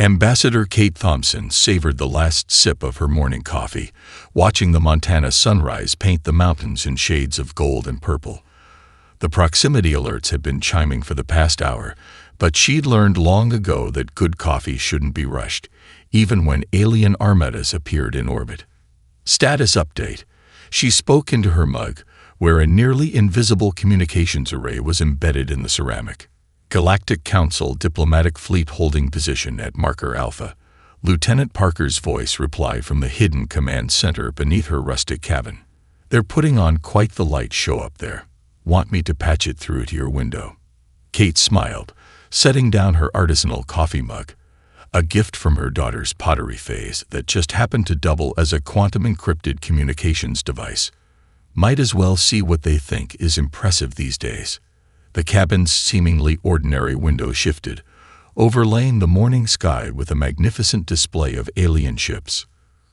Ambassador Kate Thompson savored the last sip of her morning coffee, watching the Montana sunrise paint the mountains in shades of gold and purple. The proximity alerts had been chiming for the past hour, but she'd learned long ago that good coffee shouldn't be rushed, even when alien armadas appeared in orbit. Status update. She spoke into her mug, where a nearly invisible communications array was embedded in the ceramic. Galactic Council diplomatic fleet holding position at Marker Alpha. Lieutenant Parker's voice replied from the hidden command center beneath her rustic cabin. They're putting on quite the light show up there. Want me to patch it through to your window? Kate smiled, setting down her artisanal coffee mug, a gift from her daughter's pottery phase that just happened to double as a quantum-encrypted communications device. Might as well see what they think is impressive these days. The cabin's seemingly ordinary window shifted, overlaying the morning sky with a magnificent display of alien ships.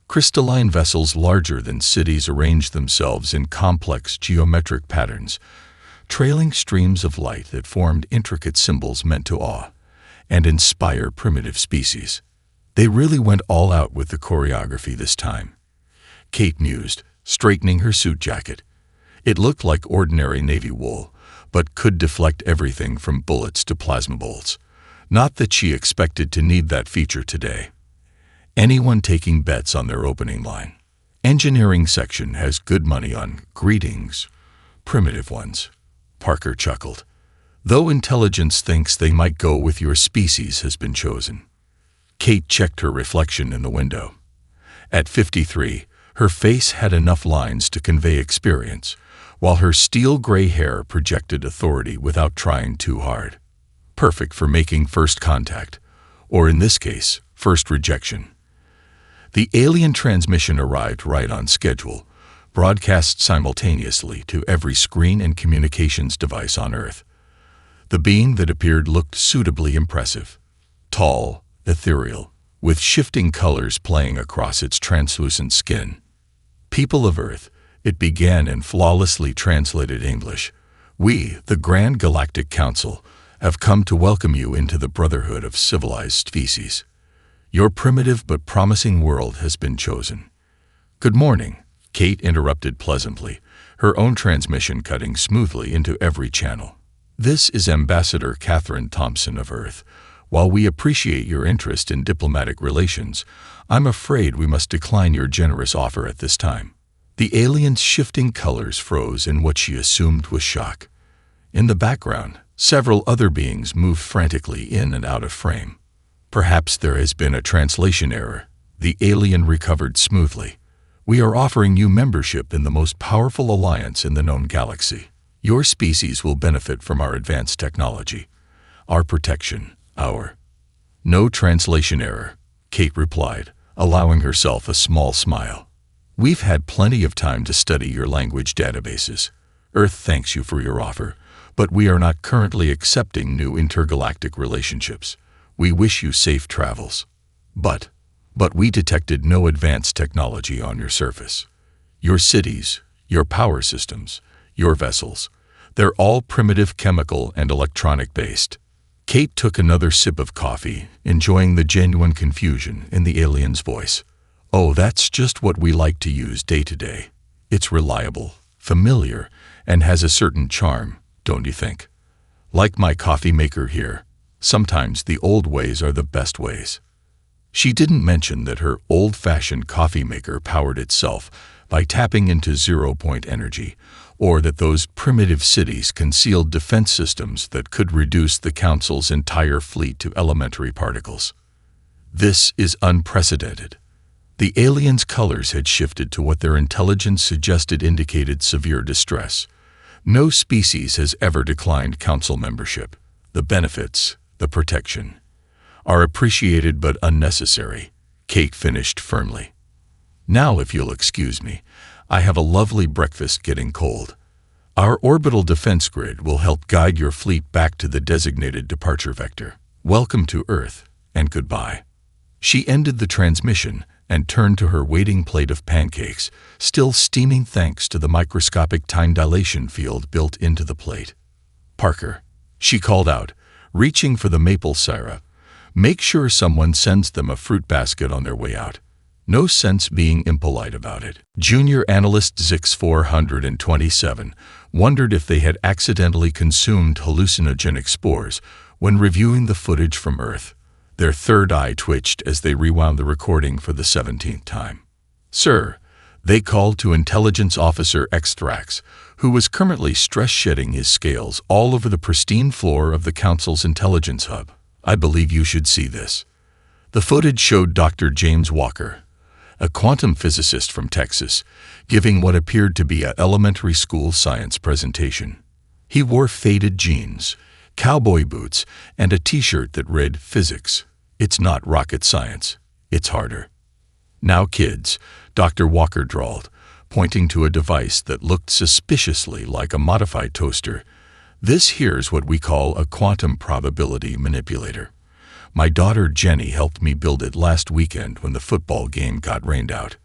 Crystalline vessels larger than cities arranged themselves in complex geometric patterns, trailing streams of light that formed intricate symbols meant to awe and inspire primitive species. They really went all out with the choreography this time, Kate mused, straightening her suit jacket. It looked like ordinary navy wool, but could deflect everything from bullets to plasma bolts. Not that she expected to need that feature today. Anyone taking bets on their opening line. Engineering section has good money on greetings, primitive ones. Parker chuckled. Though intelligence thinks they might go with your species has been chosen. Kate checked her reflection in the window. At 53, her face had enough lines to convey experience, while her steel-gray hair projected authority without trying too hard. Perfect for making first contact, or in this case, first rejection. The alien transmission arrived right on schedule, broadcast simultaneously to every screen and communications device on Earth. The being that appeared looked suitably impressive. Tall, ethereal, with shifting colors playing across its translucent skin. People of Earth, it began in flawlessly translated English. We, the Grand Galactic Council, have come to welcome you into the brotherhood of civilized species. Your primitive but promising world has been chosen. Good morning, Kate interrupted pleasantly, her own transmission cutting smoothly into every channel. This is Ambassador Catherine Thompson of Earth. While we appreciate your interest in diplomatic relations, I'm afraid we must decline your generous offer at this time. The alien's shifting colors froze in what she assumed was shock. In the background, several other beings moved frantically in and out of frame. Perhaps there has been a translation error. The alien recovered smoothly. We are offering you membership in the most powerful alliance in the known galaxy. Your species will benefit from our advanced technology, our protection, No translation error, Kate replied, allowing herself a small smile. We've had plenty of time to study your language databases. Earth thanks you for your offer, but we are not currently accepting new intergalactic relationships. We wish you safe travels. But we detected no advanced technology on your surface. Your cities, your power systems, your vessels, they're all primitive chemical and electronic based. Kate took another sip of coffee, enjoying the genuine confusion in the alien's voice. Oh, that's just what we like to use day to day. It's reliable, familiar, and has a certain charm, don't you think? Like my coffee maker here, sometimes the old ways are the best ways. She didn't mention that her old-fashioned coffee maker powered itself by tapping into zero-point energy, or that those primitive cities concealed defense systems that could reduce the Council's entire fleet to elementary particles. This is unprecedented. The aliens' colors had shifted to what their intelligence suggested indicated severe distress. No species has ever declined Council membership. The benefits, the protection, are appreciated but unnecessary, Kate finished firmly. Now, if you'll excuse me, I have a lovely breakfast getting cold. Our orbital defense grid will help guide your fleet back to the designated departure vector. Welcome to Earth, and goodbye. She ended the transmission and turned to her waiting plate of pancakes, still steaming thanks to the microscopic time dilation field built into the plate. Parker, she called out, reaching for the maple syrup. Make sure someone sends them a fruit basket on their way out. No sense being impolite about it. Junior analyst Zix427 wondered if they had accidentally consumed hallucinogenic spores when reviewing the footage from Earth. Their third eye twitched as they rewound the recording for the 17th time. "Sir," they called to Intelligence Officer Xthrax, who was currently stress-shedding his scales all over the pristine floor of the Council's intelligence hub. "I believe you should see this." The footage showed Dr. James Walker, a quantum physicist from Texas, giving what appeared to be an elementary school science presentation. He wore faded jeans, cowboy boots, and a t-shirt that read, "Physics. It's not rocket science. It's harder." "Now, kids," Dr. Walker drawled, pointing to a device that looked suspiciously like a modified toaster. "This here's what we call a quantum probability manipulator. My daughter Jenny helped me build it last weekend when the football game got rained out."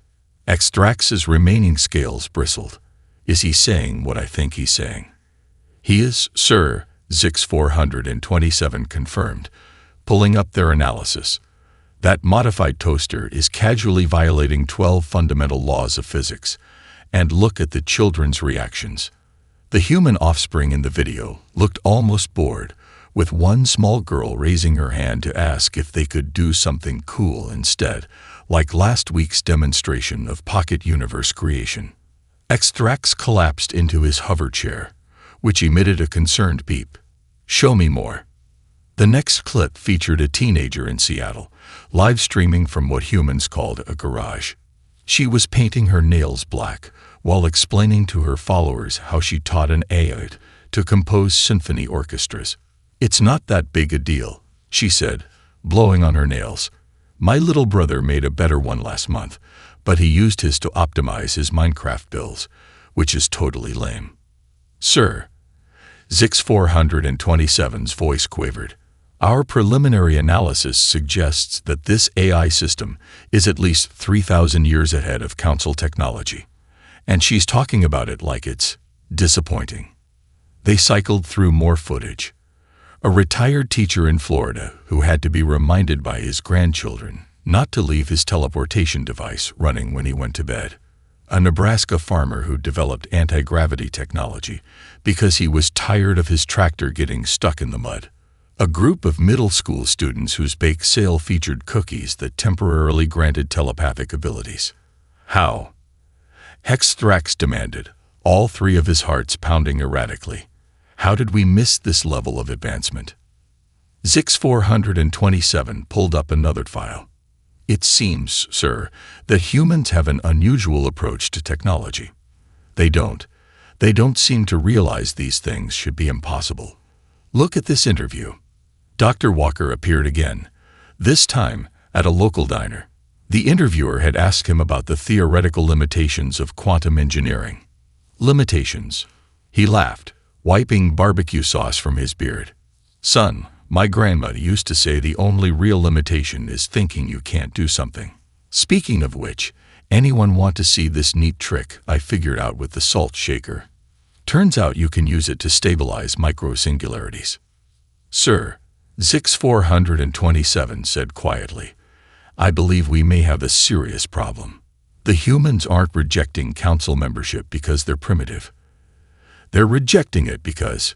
Xthrax's remaining scales bristled. "Is he saying what I think he's saying?" "He is, sir," Zix427 confirmed, pulling up their analysis. "That modified toaster is casually violating 12 fundamental laws of physics. And look at the children's reactions." The human offspring in the video looked almost bored, with one small girl raising her hand to ask if they could do something cool instead, like last week's demonstration of pocket universe creation. Xthrax collapsed into his hover chair, which emitted a concerned beep. "Show me more." The next clip featured a teenager in Seattle, live streaming from what humans called a garage. She was painting her nails black while explaining to her followers how she taught an AI to compose symphony orchestras. "It's not that big a deal," she said, blowing on her nails. "My little brother made a better one last month, but he used his to optimize his Minecraft builds, which is totally lame." "Sir," Zix427's voice quavered, "our preliminary analysis suggests that this AI system is at least 3,000 years ahead of Council technology. And she's talking about it like it's disappointing." They cycled through more footage. A retired teacher in Florida who had to be reminded by his grandchildren not to leave his teleportation device running when he went to bed. A Nebraska farmer who developed anti-gravity technology because he was tired of his tractor getting stuck in the mud. A group of middle school students whose bake sale featured cookies that temporarily granted telepathic abilities. "How?" Xthrax demanded, all three of his hearts pounding erratically. "How did we miss this level of advancement?" Zix427 pulled up another file. "It seems, sir, that humans have an unusual approach to technology. They don't seem to realize these things should be impossible. Look at this interview." Dr. Walker appeared again, this time at a local diner. The interviewer had asked him about the theoretical limitations of quantum engineering. "Limitations?" He laughed, wiping barbecue sauce from his beard. "Son, my grandma used to say the only real limitation is thinking you can't do something. Speaking of which, anyone want to see this neat trick I figured out with the salt shaker? Turns out you can use it to stabilize micro-singularities." "Sir," Zix427 said quietly, "I believe we may have a serious problem. The humans aren't rejecting council membership because they're primitive. They're rejecting it because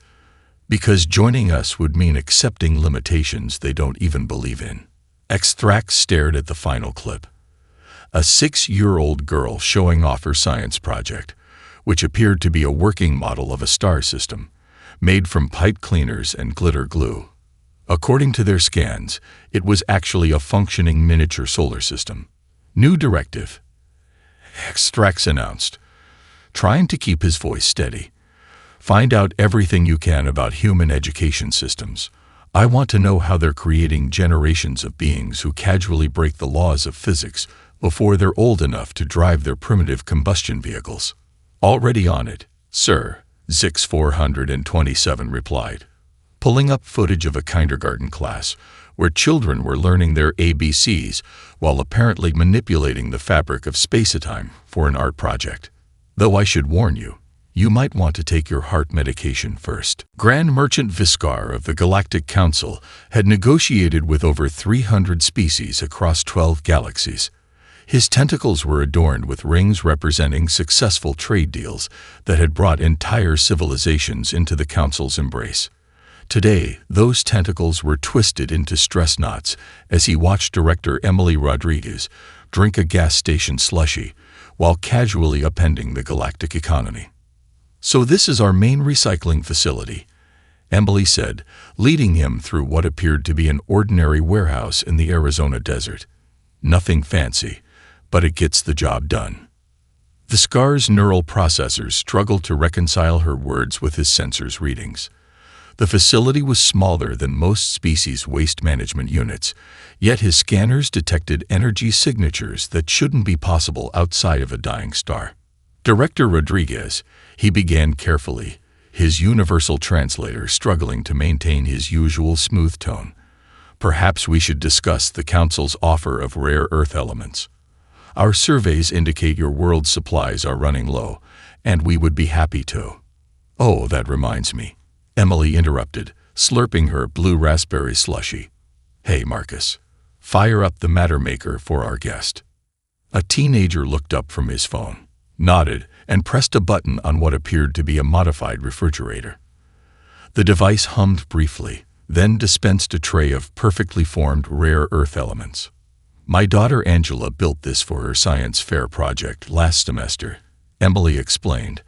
joining us would mean accepting limitations they don't even believe in." Xthrax stared at the final clip. A 6-year-old girl showing off her science project, which appeared to be a working model of a star system, made from pipe cleaners and glitter glue. According to their scans, it was actually a functioning miniature solar system. "New directive," Xthrax announced, trying to keep his voice steady. "Find out everything you can about human education systems. I want to know how they're creating generations of beings who casually break the laws of physics before they're old enough to drive their primitive combustion vehicles." "Already on it, sir," Zix427 replied, pulling up footage of a kindergarten class where children were learning their ABCs while apparently manipulating the fabric of space-time for an art project. "Though I should warn you, You might want to take your heart medication first. Grand Merchant Viscar of the Galactic Council had negotiated with over 300 species across 12 galaxies. His tentacles were adorned with rings representing successful trade deals that had brought entire civilizations into the Council's embrace. Today, those tentacles were twisted into stress knots as he watched director Emily Rodriguez drink a gas station slushie while casually upending the galactic economy. "So this is our main recycling facility," Emily said, leading him through what appeared to be an ordinary warehouse in the Arizona desert. "Nothing fancy, but it gets the job done." Viscar's neural processors struggled to reconcile her words with his sensors' readings. The facility was smaller than most species' waste management units, yet his scanners detected energy signatures that shouldn't be possible outside of a dying star. Director Rodriguez, he began carefully, his universal translator struggling to maintain his usual smooth tone. "Perhaps we should discuss the Council's offer of rare earth elements. Our surveys indicate your world's supplies are running low, and we would be happy to." "Oh, that reminds me," Emily interrupted, slurping her blue raspberry slushie. "Hey, Marcus, fire up the matter maker for our guest." A teenager looked up from his phone, nodded, and pressed a button on what appeared to be a modified refrigerator. The device hummed briefly, then dispensed a tray of perfectly formed rare earth elements. "My daughter Angela built this for her science fair project last semester," Emily explained,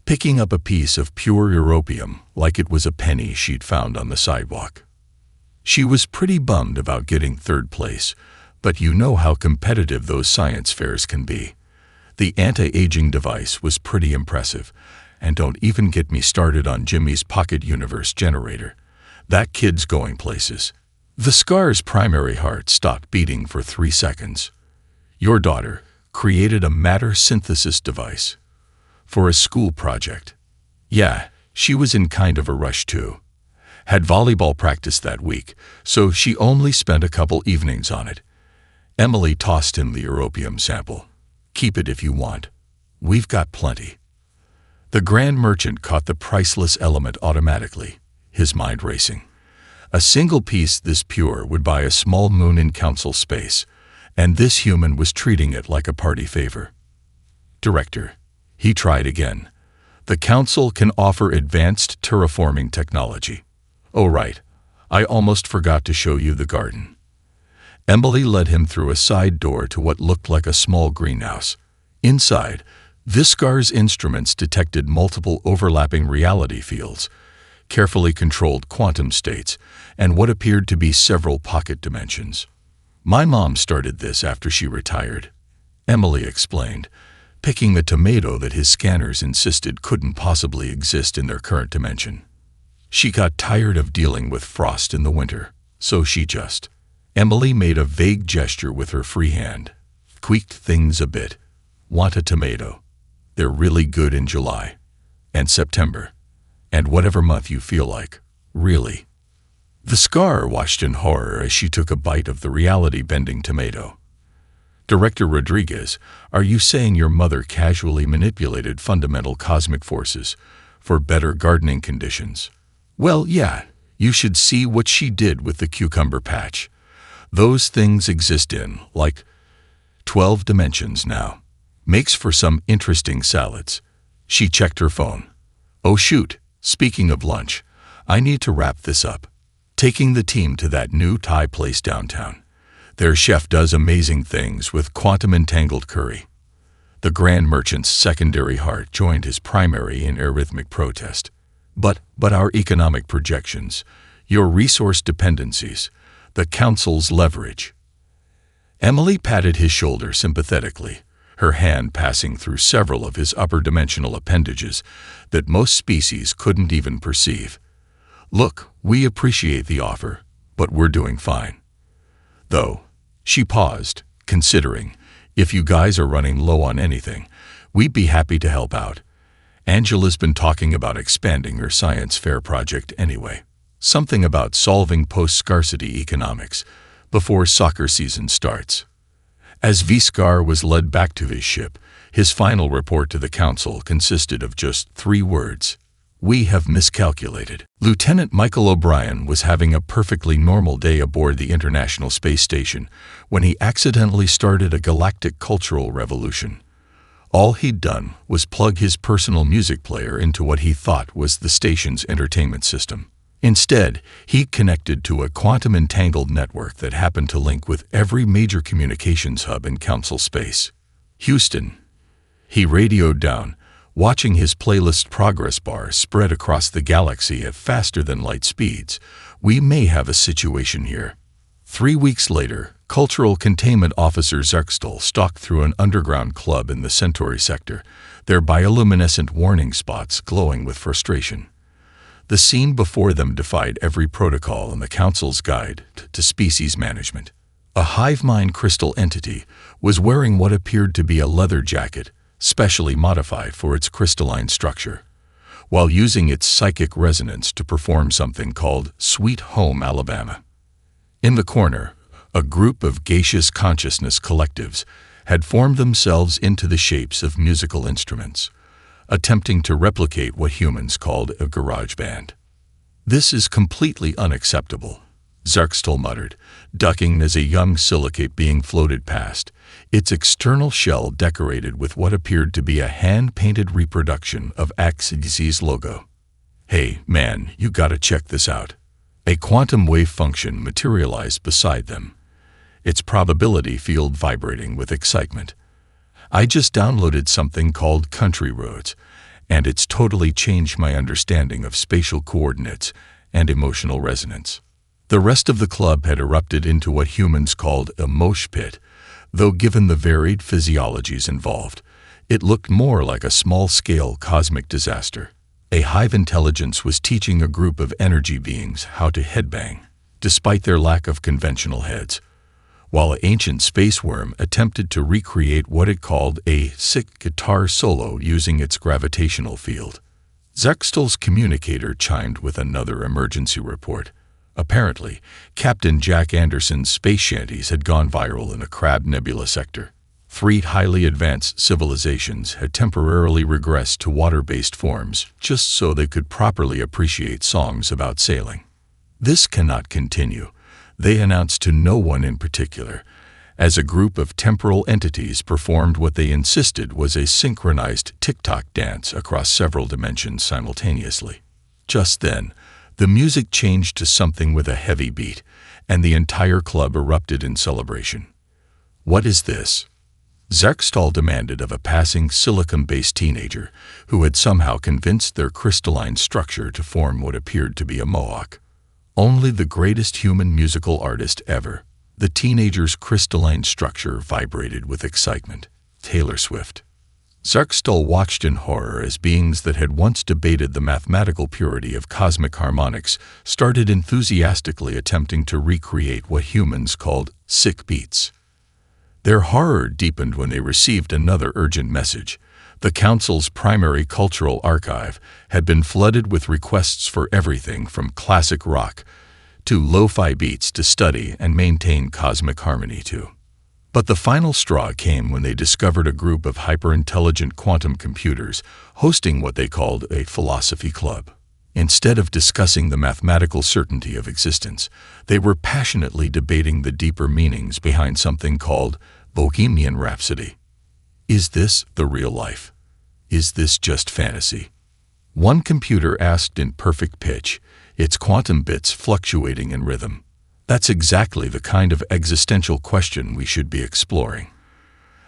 picking up a piece of pure europium like it was a penny she'd found on the sidewalk. She was pretty bummed about getting third place, but you know how competitive those science fairs can be. The anti-aging device was pretty impressive, and don't even get me started on Jimmy's pocket universe generator. That kid's going places. Viscar's primary heart stopped beating for 3 seconds. "Your daughter created a matter synthesis device for a school project." "Yeah, she was in kind of a rush too. Had volleyball practice that week, so she only spent a couple evenings on it." Emily tossed him the europium sample. "Keep it if you want. We've got plenty." The Grand Merchant caught the priceless element automatically, his mind racing. A single piece this pure would buy a small moon in council space, and this human was treating it like a party favor. "Director," he tried again, "the Council can offer advanced terraforming technology." "Oh right, I almost forgot to show you the garden." Emily led him through a side door to what looked like a small greenhouse. Inside, Viscar's instruments detected multiple overlapping reality fields, carefully controlled quantum states, and what appeared to be several pocket dimensions. "My mom started this after she retired," Emily explained, picking the tomato that his scanners insisted couldn't possibly exist in their current dimension. "She got tired of dealing with frost in the winter, so she just—" Emily made a vague gesture with her free hand, "tweaked things a bit. Want a tomato? They're really good in July and September, and whatever month you feel like, really." Viscar watched in horror as she took a bite of the reality-bending tomato. "Director Rodriguez, are you saying your mother casually manipulated fundamental cosmic forces for better gardening conditions?" "Well, yeah, you should see what she did with the cucumber patch. Those things exist in, like, 12 dimensions now. Makes for some interesting salads." She checked her phone. "Oh shoot, speaking of lunch, I need to wrap this up. Taking the team to that new Thai place downtown. Their chef does amazing things with quantum-entangled curry." The Grand Merchant's secondary heart joined his primary in arrhythmic protest. But our economic projections, your resource dependencies, the Council's leverage." Emily patted his shoulder sympathetically, her hand passing through several of his upper-dimensional appendages that most species couldn't even perceive. "Look, we appreciate the offer, but we're doing fine. Though," she paused, considering, "if you guys are running low on anything, we'd be happy to help out. Angela's been talking about expanding her science fair project anyway. Something about solving post-scarcity economics before soccer season starts." As Viscar was led back to his ship, His final report to the council consisted of just 3 words: "We have miscalculated." Lieutenant Michael O'Brien was having a perfectly normal day aboard the International Space Station when he accidentally started a galactic cultural revolution. All he'd done was plug his personal music player into what he thought was the station's entertainment system. Instead, he connected to a quantum-entangled network that happened to link with every major communications hub in council space. "Houston," he radioed down, watching his playlist progress bar spread across the galaxy at faster-than-light speeds. "We may have a situation here." 3 weeks later, Cultural Containment Officer Zerxtel stalked through an underground club in the Centauri sector, their bioluminescent warning spots glowing with frustration. The scene before them defied every protocol in the Council's guide to species management. A hive-mind crystal entity was wearing what appeared to be a leather jacket, specially modified for its crystalline structure, while using its psychic resonance to perform something called Sweet Home Alabama. In the corner, a group of gaseous consciousness collectives had formed themselves into the shapes of musical instruments, attempting to replicate what humans called a garage band. "This is completely unacceptable," Zerxtel muttered, ducking as a young silicate being floated past, its external shell decorated with what appeared to be a hand-painted reproduction of HFY's logo. "Hey, man, you gotta check this out." A quantum wave function materialized beside them, its probability field vibrating with excitement. "I just downloaded something called Country Roads, and it's totally changed my understanding of spatial coordinates and emotional resonance." The rest of the club had erupted into what humans called a mosh pit, though given the varied physiologies involved, it looked more like a small-scale cosmic disaster. A hive intelligence was teaching a group of energy beings how to headbang, despite their lack of conventional heads, while an ancient space worm attempted to recreate what it called a sick guitar solo using its gravitational field. Zerxtel's communicator chimed with another emergency report. Apparently, Captain Jack Anderson's space shanties had gone viral in a Crab Nebula sector. 3 highly advanced civilizations had temporarily regressed to water-based forms just so they could properly appreciate songs about sailing. "This cannot continue," they announced to no one in particular, as a group of temporal entities performed what they insisted was a synchronized TikTok dance across several dimensions simultaneously. Just then, the music changed to something with a heavy beat, and the entire club erupted in celebration. "What is this?" Zerxtel demanded of a passing silicon-based teenager who had somehow convinced their crystalline structure to form what appeared to be a mohawk. Only the greatest human musical artist ever. The teenager's crystalline structure vibrated with excitement. Taylor Swift. Zerxtel watched in horror as beings that had once debated the mathematical purity of cosmic harmonics started enthusiastically attempting to recreate what humans called sick beats. Their horror deepened when they received another urgent message. The Council's primary cultural archive had been flooded with requests for everything from classic rock to lo-fi beats to study and maintain cosmic harmony to. But the final straw came when they discovered a group of hyper-intelligent quantum computers hosting what they called a philosophy club. Instead of discussing the mathematical certainty of existence, they were passionately debating the deeper meanings behind something called Bohemian Rhapsody. Is this the real life? Is this just fantasy? One computer asked in perfect pitch, its quantum bits fluctuating in rhythm. That's exactly the kind of existential question we should be exploring.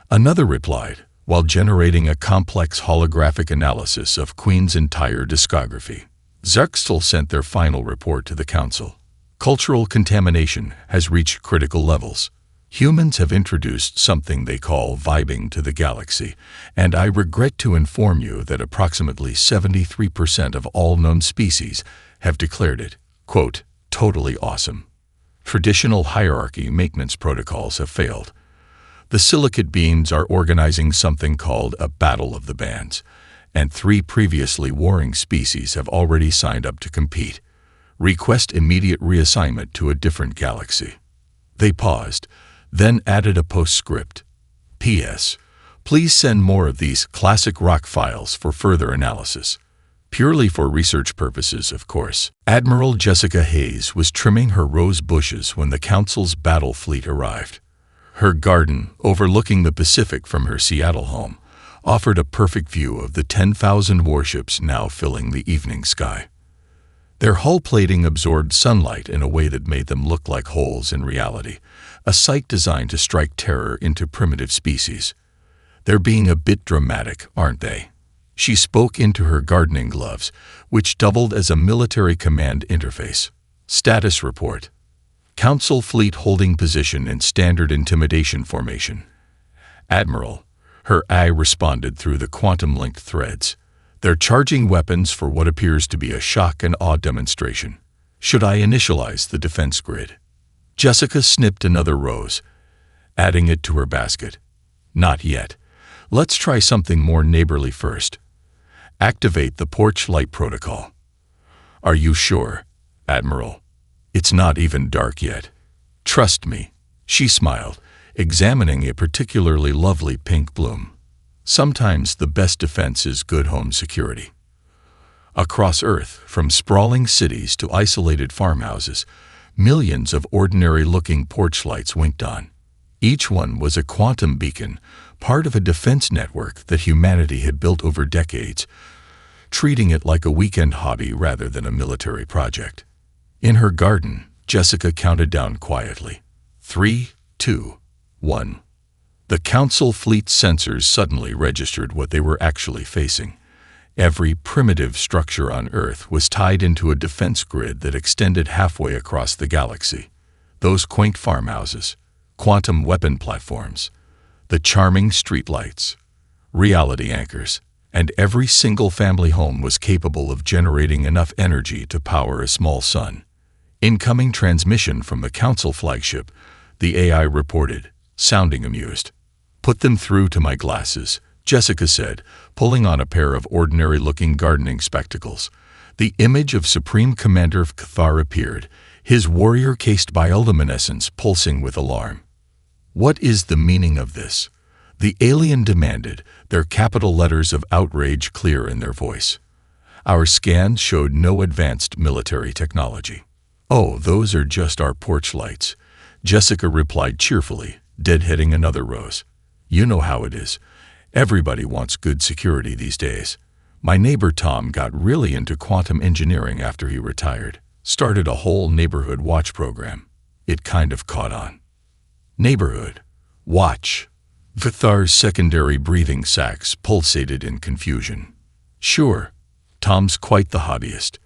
Another replied, while generating a complex holographic analysis of Queen's entire discography. Zerxtel sent their final report to the Council. Cultural contamination has reached critical levels. Humans have introduced something they call vibing to the galaxy, and I regret to inform you that approximately 73% of all known species have declared it, quote, totally awesome. Traditional hierarchy maintenance protocols have failed. The silicate beings are organizing something called a Battle of the Bands, and 3 previously warring species have already signed up to compete. Request immediate reassignment to a different galaxy. They paused, then added a postscript. P.S. Please send more of these classic rock files for further analysis. Purely for research purposes, of course. Admiral Jessica Hayes was trimming her rose bushes when the Council's battle fleet arrived. Her garden, overlooking the Pacific from her Seattle home, offered a perfect view of the 10,000 warships now filling the evening sky. Their hull plating absorbed sunlight in a way that made them look like holes in reality, a sight designed to strike terror into primitive species. They're being a bit dramatic, aren't they? She spoke into her gardening gloves, which doubled as a military command interface. Status report. Council fleet holding position in standard intimidation formation. Admiral. Her eye responded through the quantum-linked threads. They're charging weapons for what appears to be a shock and awe demonstration. Should I initialize the defense grid? Jessica snipped another rose, adding it to her basket. Not yet. Let's try something more neighborly first. Activate the porch light protocol. Are you sure, Admiral? It's not even dark yet. Trust me, she smiled, examining a particularly lovely pink bloom. Sometimes the best defense is good home security. Across Earth, from sprawling cities to isolated farmhouses, millions of ordinary-looking porch lights winked on. Each one was a quantum beacon, part of a defense network that humanity had built over decades, treating it like a weekend hobby rather than a military project. In her garden, Jessica counted down quietly. 3, 2, 1. The Council fleet sensors suddenly registered what they were actually facing. Every primitive structure on Earth was tied into a defense grid that extended halfway across the galaxy. Those quaint farmhouses, quantum weapon platforms, the charming streetlights, reality anchors, and every single family home was capable of generating enough energy to power a small sun. Incoming transmission from the Council flagship, the AI reported, sounding amused. Put them through to my glasses, Jessica said, pulling on a pair of ordinary-looking gardening spectacles. The image of Supreme Commander Cathar appeared, his warrior-cased bioluminescence pulsing with alarm. What is the meaning of this? The alien demanded, their capital letters of outrage clear in their voice. Our scans showed no advanced military technology. Oh, those are just our porch lights, Jessica replied cheerfully, deadheading another rose. You know how it is. Everybody wants good security these days. My neighbor Tom got really into quantum engineering after he retired. Started a whole neighborhood watch program. It kind of caught on. Neighborhood watch. Cathar's secondary breathing sacs pulsated in confusion. Sure, Tom's quite the hobbyist.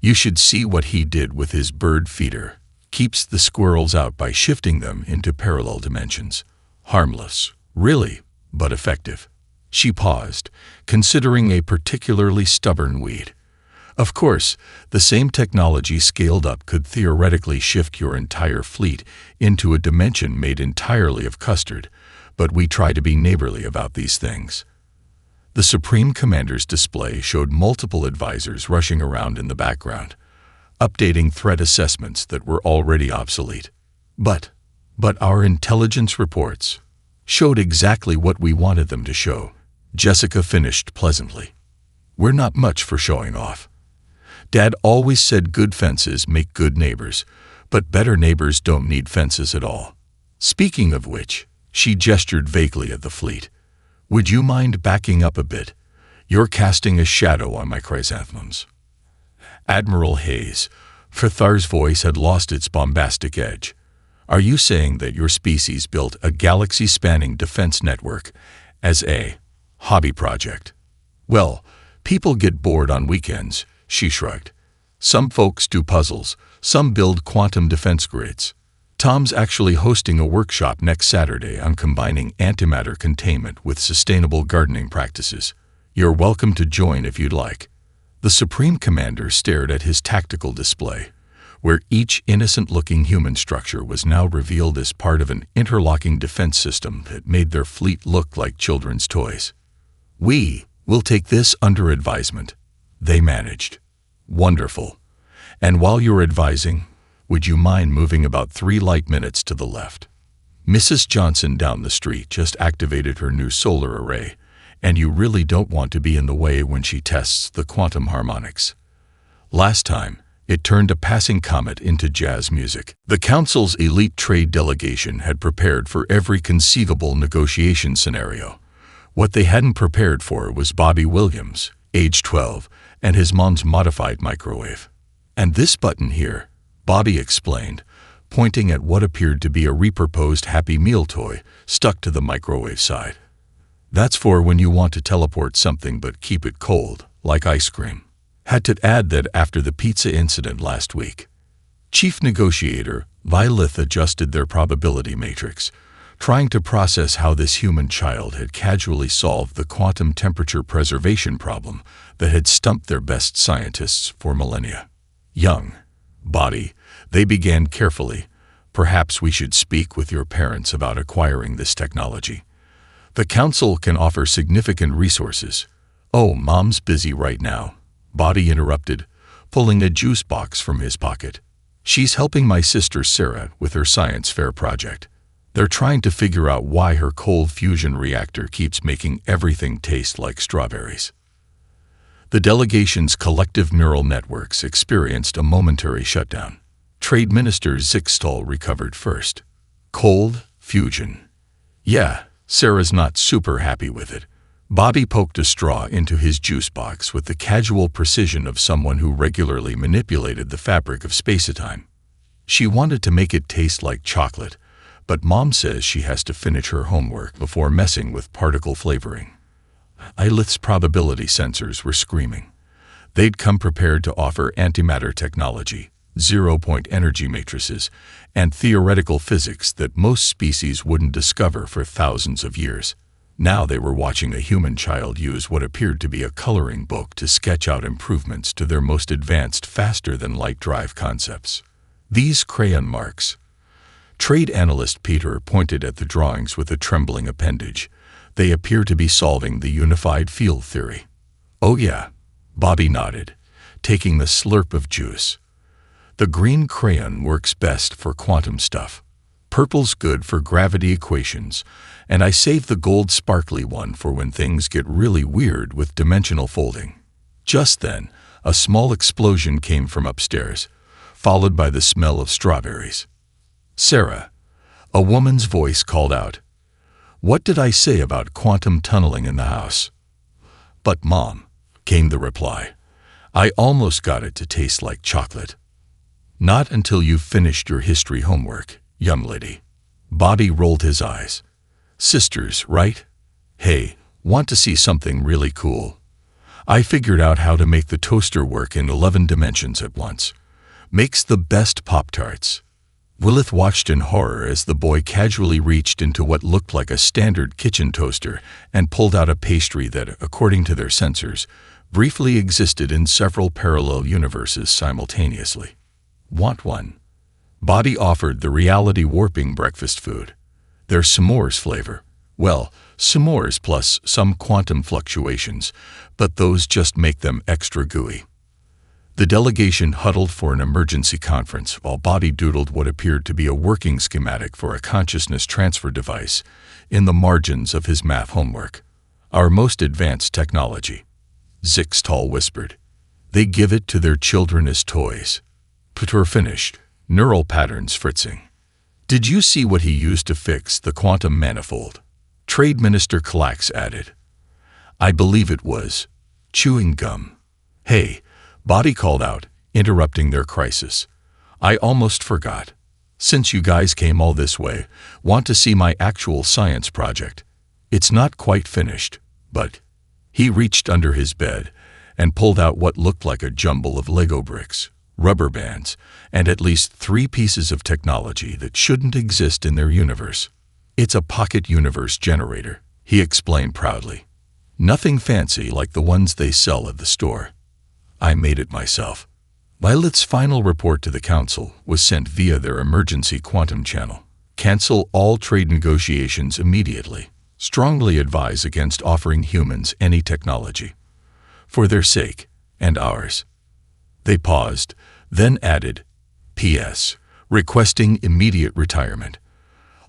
You should see what he did with his bird feeder. Keeps the squirrels out by shifting them into parallel dimensions. Harmless, really, but effective. She paused, considering a particularly stubborn weed. Of course, the same technology scaled up could theoretically shift your entire fleet into a dimension made entirely of custard, but we try to be neighborly about these things. The Supreme Commander's display showed multiple advisors rushing around in the background, updating threat assessments that were already obsolete. But our intelligence reports showed exactly what we wanted them to show, Jessica finished pleasantly. We're not much for showing off. Dad always said good fences make good neighbors, but better neighbors don't need fences at all. Speaking of which, she gestured vaguely at the fleet. Would you mind backing up a bit? You're casting a shadow on my chrysanthemums. Admiral Hayes, Cathar's voice had lost its bombastic edge. Are you saying that your species built a galaxy-spanning defense network as a hobby project? Well, people get bored on weekends, she shrugged. Some folks do puzzles, some build quantum defense grids. Tom's actually hosting a workshop next Saturday on combining antimatter containment with sustainable gardening practices. You're welcome to join if you'd like. The Supreme Commander stared at his tactical display, where each innocent-looking human structure was now revealed as part of an interlocking defense system that made their fleet look like children's toys. We will take this under advisement, they managed. Wonderful. And while you're advising, would you mind moving about 3 light minutes to the left? Mrs. Johnson down the street just activated her new solar array, and you really don't want to be in the way when she tests the quantum harmonics. Last time, it turned a passing comet into jazz music. The council's elite trade delegation had prepared for every conceivable negotiation scenario. What they hadn't prepared for was Bobby Williams, age 12, and his mom's modified microwave. "And this button here," Bobby explained, pointing at what appeared to be a repurposed Happy Meal toy stuck to the microwave side. "That's for when you want to teleport something but keep it cold, like ice cream." Had to add that after the pizza incident last week, Chief Negotiator Lilith adjusted their probability matrix, trying to process how this human child had casually solved the quantum temperature preservation problem that had stumped their best scientists for millennia. "Young Body," they began carefully, "perhaps we should speak with your parents about acquiring this technology. The council can offer significant resources." "Oh, Mom's busy right now," Body interrupted, pulling a juice box from his pocket. "She's helping my sister Sarah with her science fair project. They're trying to figure out why her cold fusion reactor keeps making everything taste like strawberries." The delegation's collective neural networks experienced a momentary shutdown. Trade Minister Zixtal recovered first. "Cold fusion. Yeah, Sarah's not super happy with it." Bobby poked a straw into his juice box with the casual precision of someone who regularly manipulated the fabric of space-time. "She wanted to make it taste like chocolate, but Mom says she has to finish her homework before messing with particle flavoring." Lilith's probability sensors were screaming. They'd come prepared to offer antimatter technology, zero-point energy matrices, and theoretical physics that most species wouldn't discover for thousands of years. Now they were watching a human child use what appeared to be a coloring book to sketch out improvements to their most advanced faster-than-light drive concepts. "These crayon marks." Trade analyst Peter pointed at the drawings with a trembling appendage. "They appear to be solving the unified field theory." "Oh yeah," Bobby nodded, taking the slurp of juice. "The green crayon works best for quantum stuff. Purple's good for gravity equations, and I save the gold sparkly one for when things get really weird with dimensional folding." Just then, a small explosion came from upstairs, followed by the smell of strawberries. "Sarah," a woman's voice called out. "What did I say about quantum tunneling in the house?" "But Mom," came the reply, "I almost got it to taste like chocolate." "Not until you've finished your history homework, young lady." Bobby rolled his eyes. "Sisters, right? Hey, want to see something really cool? I figured out how to make the toaster work in 11 dimensions at once. Makes the best Pop-Tarts." Lilith watched in horror as the boy casually reached into what looked like a standard kitchen toaster and pulled out a pastry that, according to their sensors, briefly existed in several parallel universes simultaneously. "Want one?" Bobby offered the reality-warping breakfast food. Their s'mores flavor. Well, s'mores plus some quantum fluctuations, but those just make them extra gooey. The delegation huddled for an emergency conference while Bobby doodled what appeared to be a working schematic for a consciousness transfer device in the margins of his math homework. "Our most advanced technology," Zixtal whispered. "They give it to their children as toys." Peter finished, neural patterns fritzing. "Did you see what he used to fix the quantum manifold?" Trade Minister Klax added. "I believe it was chewing gum." "Hey," Bobby called out, interrupting their crisis. "I almost forgot. Since you guys came all this way, want to see my actual science project? It's not quite finished, but..." He reached under his bed and pulled out what looked like a jumble of Lego bricks, rubber bands, and at least 3 pieces of technology that shouldn't exist in their universe. "It's a pocket universe generator," he explained proudly. "Nothing fancy like the ones they sell at the store. I made it myself." Lilith's final report to the council was sent via their emergency quantum channel. "Cancel all trade negotiations immediately. Strongly advise against offering humans any technology. For their sake, and ours." They paused, then added, "P.S. Requesting immediate retirement.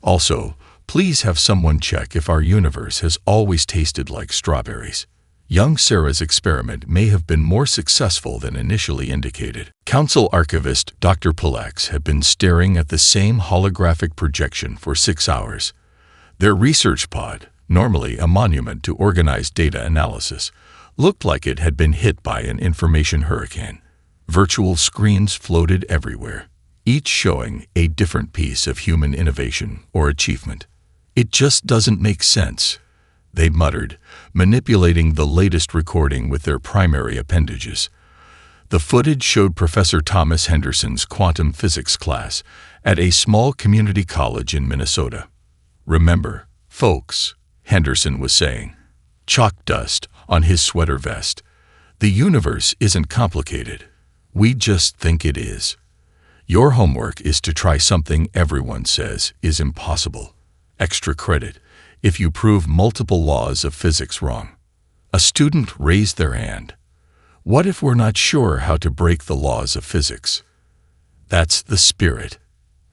Also, please have someone check if our universe has always tasted like strawberries. Young Sarah's experiment may have been more successful than initially indicated. Council archivist Dr. Palex had been staring at the same holographic projection for 6 hours. Their research pod, normally a monument to organized data analysis, looked like it had been hit by an information hurricane. Virtual screens floated everywhere, each showing a different piece of human innovation or achievement. "It just doesn't make sense," they muttered, manipulating the latest recording with their primary appendages. The footage showed Professor Thomas Henderson's quantum physics class at a small community college in Minnesota. "Remember, folks," Henderson was saying, chalk dust on his sweater vest, "the universe isn't complicated. We just think it is. Your homework is to try something everyone says is impossible. Extra credit if you prove multiple laws of physics wrong." A student raised their hand. "What if we're not sure how to break the laws of physics?" "That's the spirit,"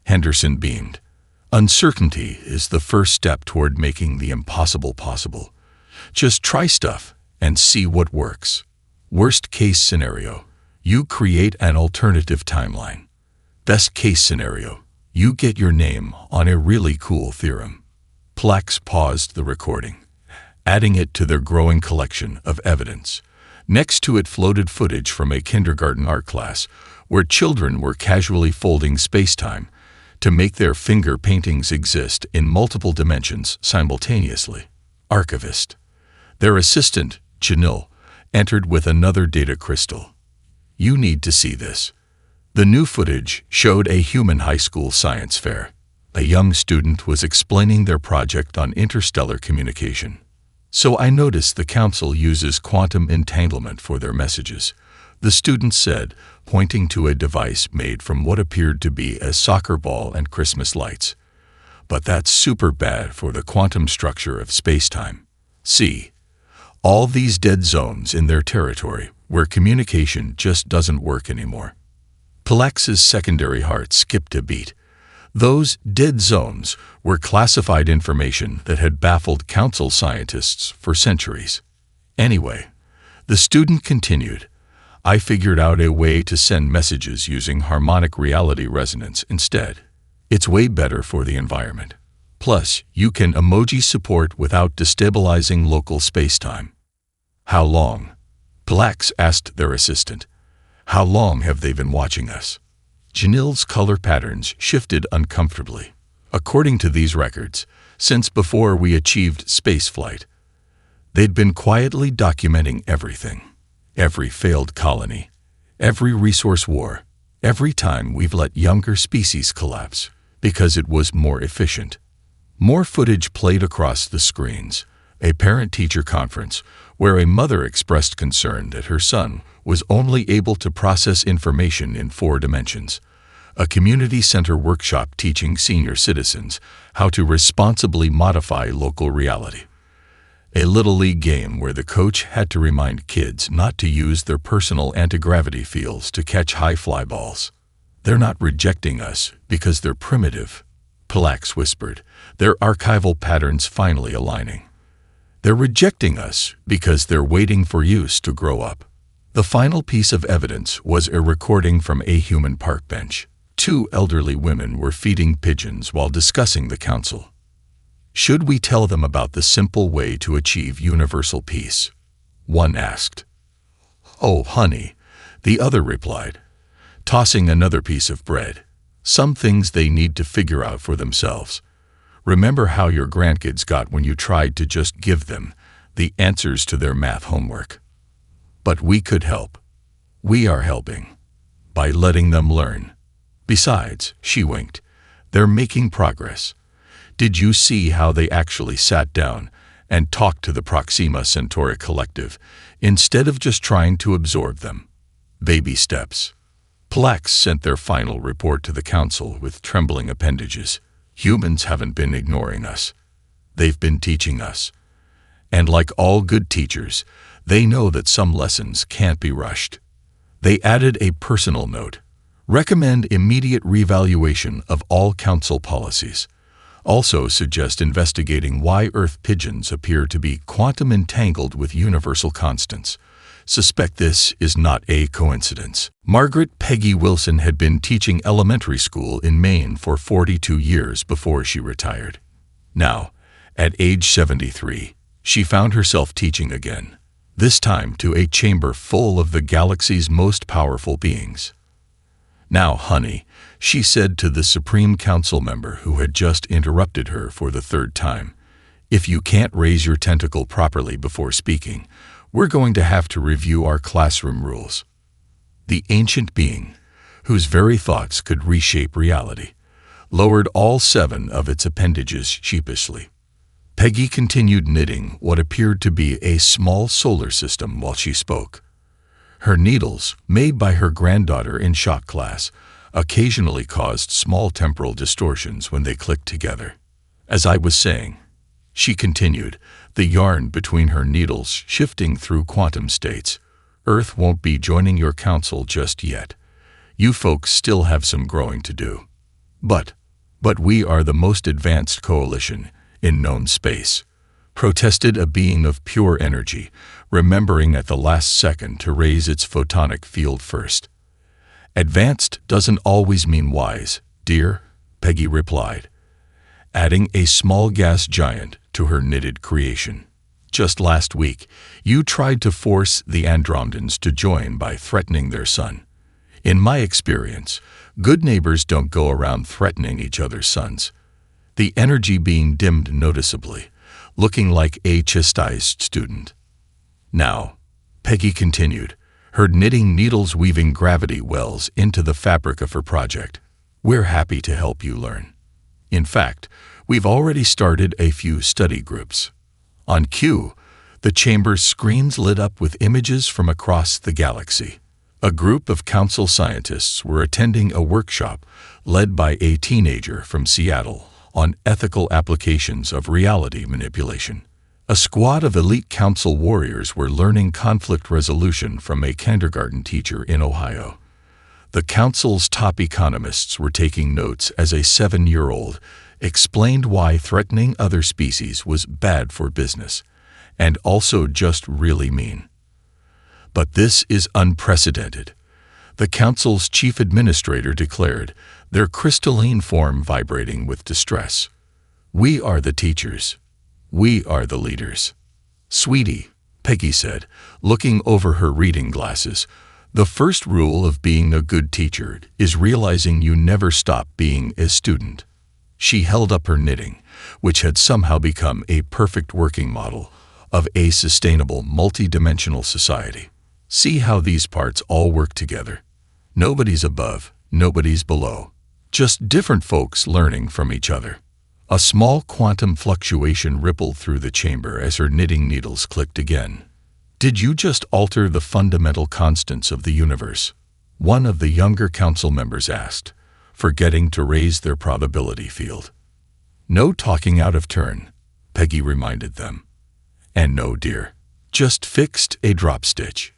Henderson beamed. "Uncertainty is the first step toward making the impossible possible. Just try stuff and see what works. Worst case scenario, you create an alternative timeline. Best case scenario, you get your name on a really cool theorem." Plax paused the recording, adding it to their growing collection of evidence. Next to it floated footage from a kindergarten art class where children were casually folding space-time to make their finger paintings exist in multiple dimensions simultaneously. Archivist. Their assistant, Janil, entered with another data crystal. "You need to see this." The new footage showed a human high school science fair. A young student was explaining their project on interstellar communication. "So I noticed the council uses quantum entanglement for their messages," the student said, pointing to a device made from what appeared to be a soccer ball and Christmas lights. "But that's super bad for the quantum structure of space-time. See, all these dead zones in their territory where communication just doesn't work anymore." Palex's secondary heart skipped a beat. Those dead zones were classified information that had baffled council scientists for centuries. "Anyway," the student continued, "I figured out a way to send messages using harmonic reality resonance instead. It's way better for the environment. Plus, you can emoji support without destabilizing local space-time." "How long?" Palex asked their assistant. "How long have they been watching us?" Janil's color patterns shifted uncomfortably. "According to these records, since before we achieved spaceflight. They'd been quietly documenting everything. Every failed colony, every resource war, every time we've let younger species collapse because it was more efficient." More footage played across the screens. A parent-teacher conference where a mother expressed concern that her son was only able to process information in 4 dimensions. A community center workshop teaching senior citizens how to responsibly modify local reality. A Little League game where the coach had to remind kids not to use their personal anti-gravity fields to catch high fly balls. "They're not rejecting us because they're primitive," Palex whispered, their archival patterns finally aligning. "They're rejecting us because they're waiting for use to grow up." The final piece of evidence was a recording from a human park bench. 2 elderly women were feeding pigeons while discussing the council. "Should we tell them about the simple way to achieve universal peace?" one asked. "Oh, honey," the other replied, tossing another piece of bread. "Some things they need to figure out for themselves. Remember how your grandkids got when you tried to just give them the answers to their math homework. But we could help. We are helping by letting them learn. Besides," she winked, "they're making progress. Did you see how they actually sat down and talked to the Proxima Centauri collective instead of just trying to absorb them? Baby steps." Palex sent their final report to the council with trembling appendages. "Humans haven't been ignoring us. They've been teaching us. And like all good teachers, they know that some lessons can't be rushed." They added a personal note. "Recommend immediate reevaluation of all council policies. Also suggest investigating why Earth pigeons appear to be quantum entangled with universal constants. Suspect this is not a coincidence. Margaret Peggy Wilson had been teaching elementary school in Maine for 42 years before she retired. Now, at age 73, she found herself teaching again, this time to a chamber full of the galaxy's most powerful beings. "Now, honey," she said to the Supreme Council member who had just interrupted her for the third time, "if you can't raise your tentacle properly before speaking, we're going to have to review our classroom rules." The ancient being, whose very thoughts could reshape reality, lowered all 7 of its appendages sheepishly. Peggy continued knitting what appeared to be a small solar system while she spoke. Her needles, made by her granddaughter in shop class, occasionally caused small temporal distortions when they clicked together. "As I was saying," she continued, the yarn between her needles shifting through quantum states, "Earth won't be joining your council just yet. You folks still have some growing to do. But we are the most advanced coalition in known space," protested a being of pure energy, remembering at the last second to raise its photonic field first. "Advanced doesn't always mean wise, dear," Peggy replied, adding a small gas giant to her knitted creation. "Just last week, you tried to force the Andromedans to join by threatening their sun. In my experience, good neighbors don't go around threatening each other's sons." The energy being dimmed noticeably, looking like a chastised student. "Now," Peggy continued, her knitting needles weaving gravity wells into the fabric of her project, "we're happy to help you learn. In fact, we've already started a few study groups." On cue, the chamber's screens lit up with images from across the galaxy. A group of council scientists were attending a workshop led by a teenager from Seattle on ethical applications of reality manipulation. A squad of elite council warriors were learning conflict resolution from a kindergarten teacher in Ohio. The council's top economists were taking notes as a 7-year-old explained why threatening other species was bad for business, and also just really mean. "But this is unprecedented," the council's chief administrator declared, their crystalline form vibrating with distress. "We are the teachers. We are the leaders." "Sweetie," Peggy said, looking over her reading glasses, "the first rule of being a good teacher is realizing you never stop being a student." She held up her knitting, which had somehow become a perfect working model of a sustainable, multi-dimensional society. "See how these parts all work together. Nobody's above, nobody's below. Just different folks learning from each other." A small quantum fluctuation rippled through the chamber as her knitting needles clicked again. "Did you just alter the fundamental constants of the universe?" one of the younger council members asked, forgetting to raise their probability field. "No talking out of turn," Peggy reminded them. "And no, dear, just fixed a drop stitch.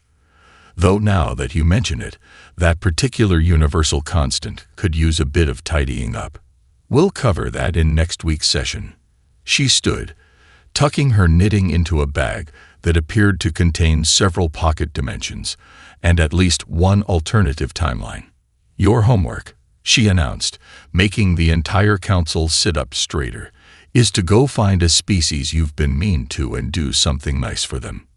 Though now that you mention it, that particular universal constant could use a bit of tidying up. We'll cover that in next week's session." She stood, tucking her knitting into a bag that appeared to contain several pocket dimensions and at least one alternative timeline. "Your homework," she announced, making the entire council sit up straighter, "is to go find a species you've been mean to and do something nice for them.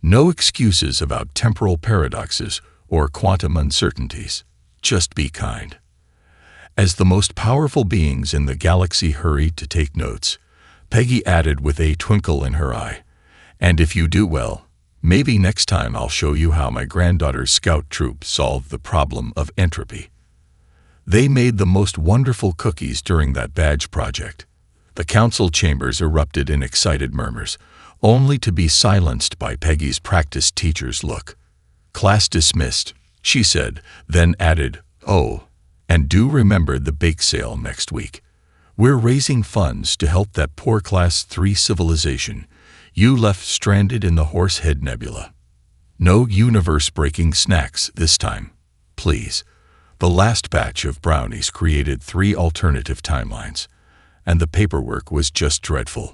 No excuses about temporal paradoxes or quantum uncertainties. Just be kind." As the most powerful beings in the galaxy hurried to take notes, Peggy added with a twinkle in her eye, "And if you do well, maybe next time I'll show you how my granddaughter's scout troop solved the problem of entropy." They made the most wonderful cookies during that badge project. The council chambers erupted in excited murmurs, only to be silenced by Peggy's practiced teacher's look. "Class dismissed," she said, then added, "Oh, and do remember the bake sale next week. We're raising funds to help that poor Class 3 civilization you left stranded in the Horsehead Nebula. No universe-breaking snacks this time, please." The last batch of brownies created 3 alternative timelines, and the paperwork was just dreadful.